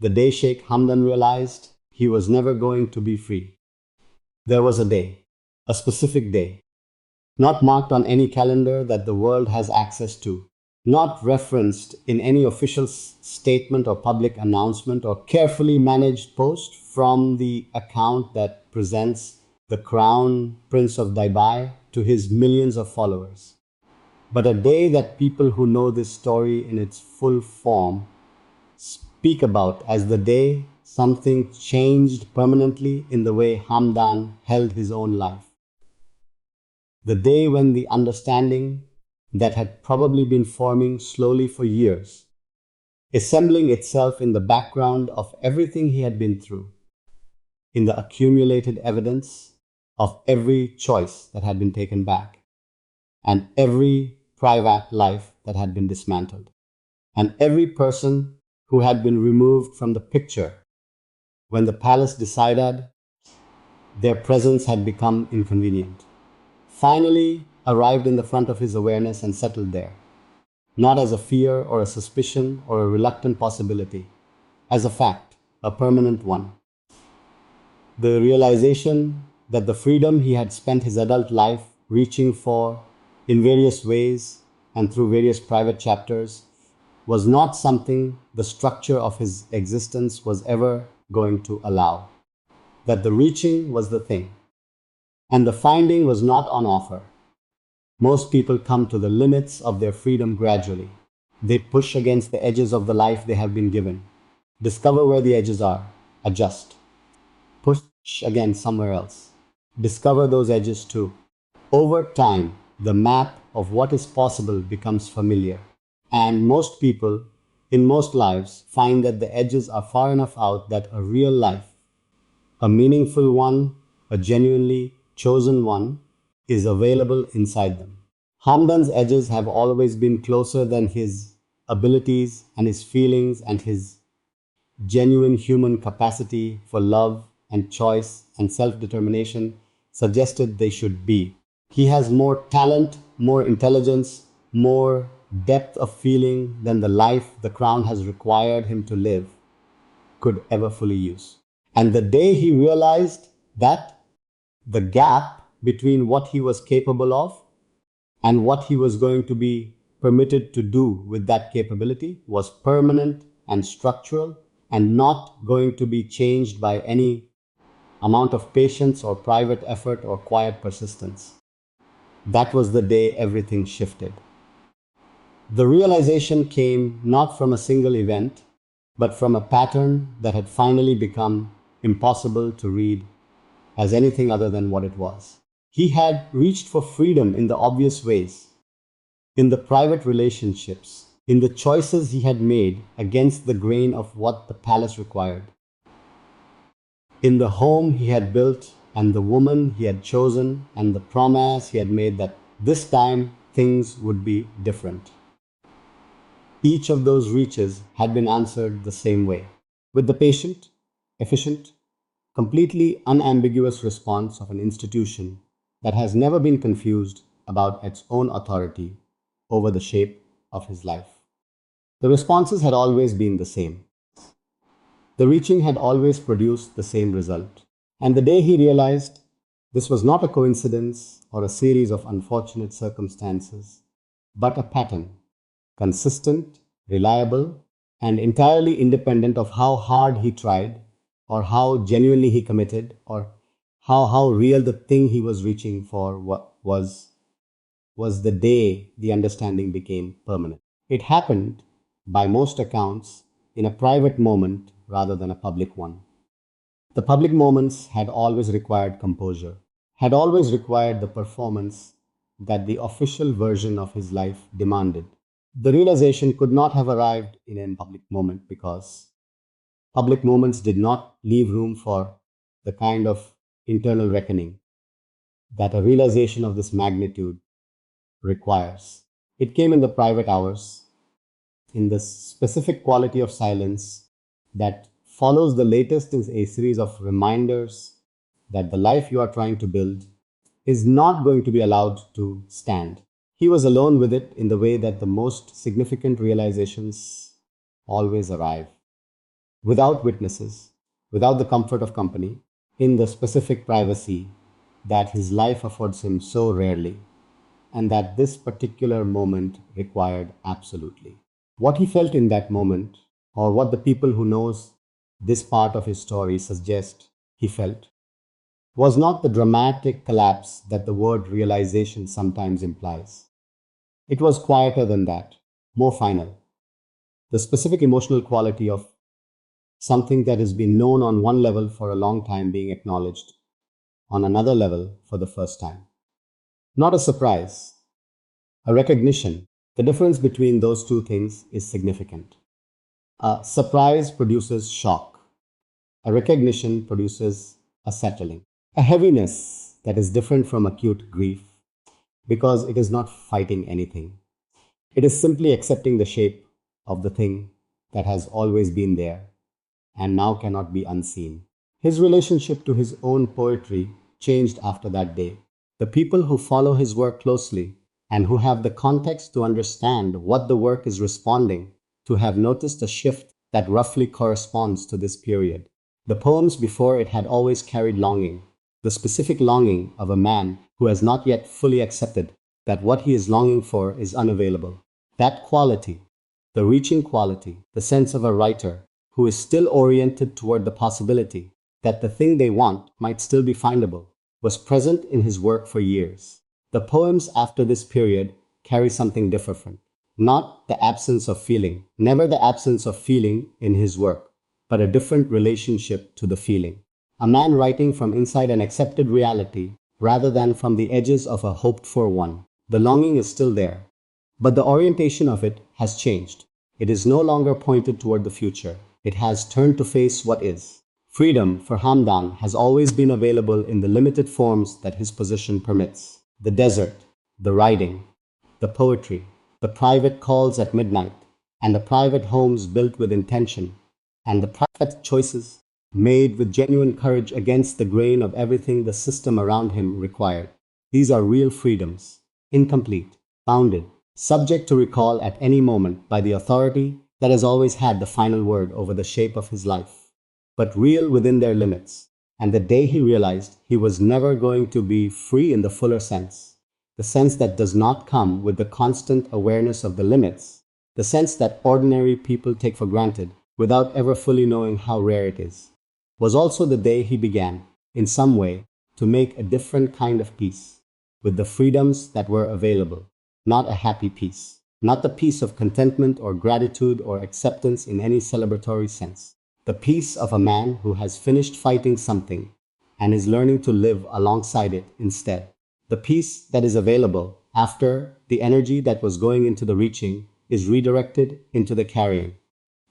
The day Sheikh Hamdan realized he was never going to be free. There was a day, a specific day, not marked on any calendar that the world has access to, not referenced in any official statement or public announcement or carefully managed post from the account that presents the Crown Prince of Dubai to his millions of followers. But a day that people who know this story in its full form speak about as the day something changed permanently in the way Hamdan held his own life. The day when the understanding that had probably been forming slowly for years, assembling itself in the background of everything he had been through, in the accumulated evidence of every choice that had been taken back, and every private life that had been dismantled, and every person who had been removed from the picture when the palace decided their presence had become inconvenient, finally arrived in the front of his awareness and settled there, not as a fear or a suspicion or a reluctant possibility, as a fact, a permanent one. The realization that the freedom he had spent his adult life reaching for in various ways and through various private chapters was not something the structure of his existence was ever going to allow. That the reaching was the thing, and the finding was not on offer. Most people come to the limits of their freedom gradually. They push against the edges of the life they have been given, discover where the edges are, adjust, push again somewhere else, discover those edges too. Over time, the map of what is possible becomes familiar, and most people in most lives find that the edges are far enough out that a real life, a meaningful one, a genuinely chosen one, is available inside them. Hamdan's edges have always been closer than his abilities and his feelings and his genuine human capacity for love and choice and self-determination suggested they should be. He has more talent, more intelligence, more depth of feeling than the life the crown has required him to live could ever fully use. And the day he realized that, the gap between what he was capable of and what he was going to be permitted to do with that capability was permanent and structural and not going to be changed by any amount of patience or private effort or quiet persistence. That was the day everything shifted. The realization came not from a single event, but from a pattern that had finally become impossible to read as anything other than what it was. He had reached for freedom in the obvious ways, in the private relationships, in the choices he had made against the grain of what the palace required, in the home he had built and the woman he had chosen and the promise he had made that this time things would be different. Each of those reaches had been answered the same way, with the patient, efficient, completely unambiguous response of an institution that has never been confused about its own authority over the shape of his life. The responses had always been the same. The reaching had always produced the same result. And the day he realized this was not a coincidence or a series of unfortunate circumstances, but a pattern, consistent, reliable, and entirely independent of how hard he tried, or how genuinely he committed, or how real the thing he was reaching for was the day the understanding became permanent. It happened, by most accounts, in a private moment rather than a public one. The public moments had always required composure, had always required the performance that the official version of his life demanded. The realization could not have arrived in a public moment because public moments did not leave room for the kind of internal reckoning that a realization of this magnitude requires. It came in the private hours, in the specific quality of silence that follows the latest in a series of reminders that the life you are trying to build is not going to be allowed to stand. He was alone with it in the way that the most significant realizations always arrive. without witnesses, without the comfort of company, in the specific privacy that his life affords him so rarely, and that this particular moment required absolutely. What he felt in that moment, or what the people who knows this part of his story suggest he felt, was not the dramatic collapse that the word realization sometimes implies. It was quieter than that, more final. The specific emotional quality of something that has been known on one level for a long time being acknowledged on another level for the first time. Not a surprise, a recognition. The difference between those two things is significant. A surprise produces shock, a recognition produces a settling, a heaviness that is different from acute grief because it is not fighting anything. It is simply accepting the shape of the thing that has always been there and now cannot be unseen. His relationship to his own poetry changed after that day. The people who follow his work closely and who have the context to understand what the work is responding to have noticed a shift that roughly corresponds to this period. The poems before it had always carried longing, the specific longing of a man who has not yet fully accepted that what he is longing for is unavailable. That quality, the reaching quality, the sense of a writer who is still oriented toward the possibility that the thing they want might still be findable, was present in his work for years. The poems after this period carry something different. Not the absence of feeling, never the absence of feeling in his work, but a different relationship to the feeling. A man writing from inside an accepted reality rather than from the edges of a hoped for one. The longing is still there, but the orientation of it has changed. It is no longer pointed toward the future. It has turned to face what is. Freedom for Hamdan has always been available in the limited forms that his position permits. The desert, the writing, the poetry, the private calls at midnight, and the private homes built with intention, and the private choices made with genuine courage against the grain of everything the system around him required. These are real freedoms, incomplete, bounded, subject to recall at any moment by the authority that has always had the final word over the shape of his life, but real within their limits. And the day he realized he was never going to be free in the fuller sense, the sense that does not come with the constant awareness of the limits, the sense that ordinary people take for granted without ever fully knowing how rare it is, was also the day he began, in some way, to make a different kind of peace with the freedoms that were available. Not a happy peace, not the peace of contentment or gratitude or acceptance in any celebratory sense. The peace of a man who has finished fighting something and is learning to live alongside it instead. The peace that is available after the energy that was going into the reaching is redirected into the carrying.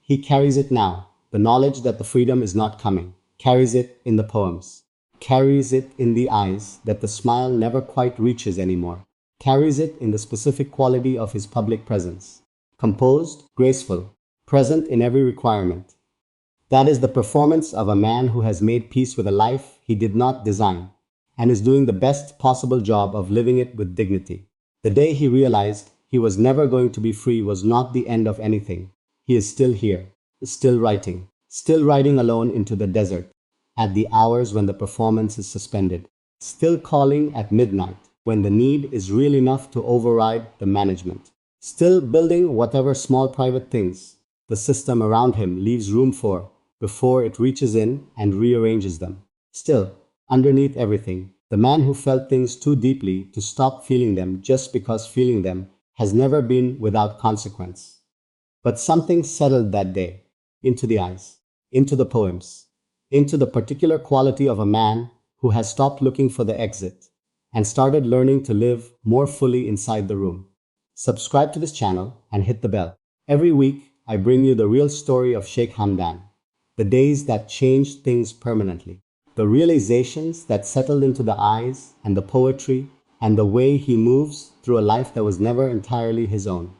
He carries it now, the knowledge that the freedom is not coming, carries it in the poems, carries it in the eyes that the smile never quite reaches anymore, carries it in the specific quality of his public presence, composed, graceful, present in every requirement. That is the performance of a man who has made peace with a life he did not design and is doing the best possible job of living it with dignity. The day he realized he was never going to be free was not the end of anything. He is still here, still riding alone into the desert at the hours when the performance is suspended, still calling at midnight when the need is real enough to override the management, still building whatever small private things the system around him leaves room for before it reaches in and rearranges them. Still, underneath everything, the man who felt things too deeply to stop feeling them just because feeling them has never been without consequence. But something settled that day into the eyes, into the poems, into the particular quality of a man who has stopped looking for the exit and started learning to live more fully inside the room. Subscribe to this channel and hit the bell. Every week, I bring you the real story of Sheikh Hamdan, the days that changed things permanently, the realizations that settled into the eyes and the poetry and the way he moves through a life that was never entirely his own.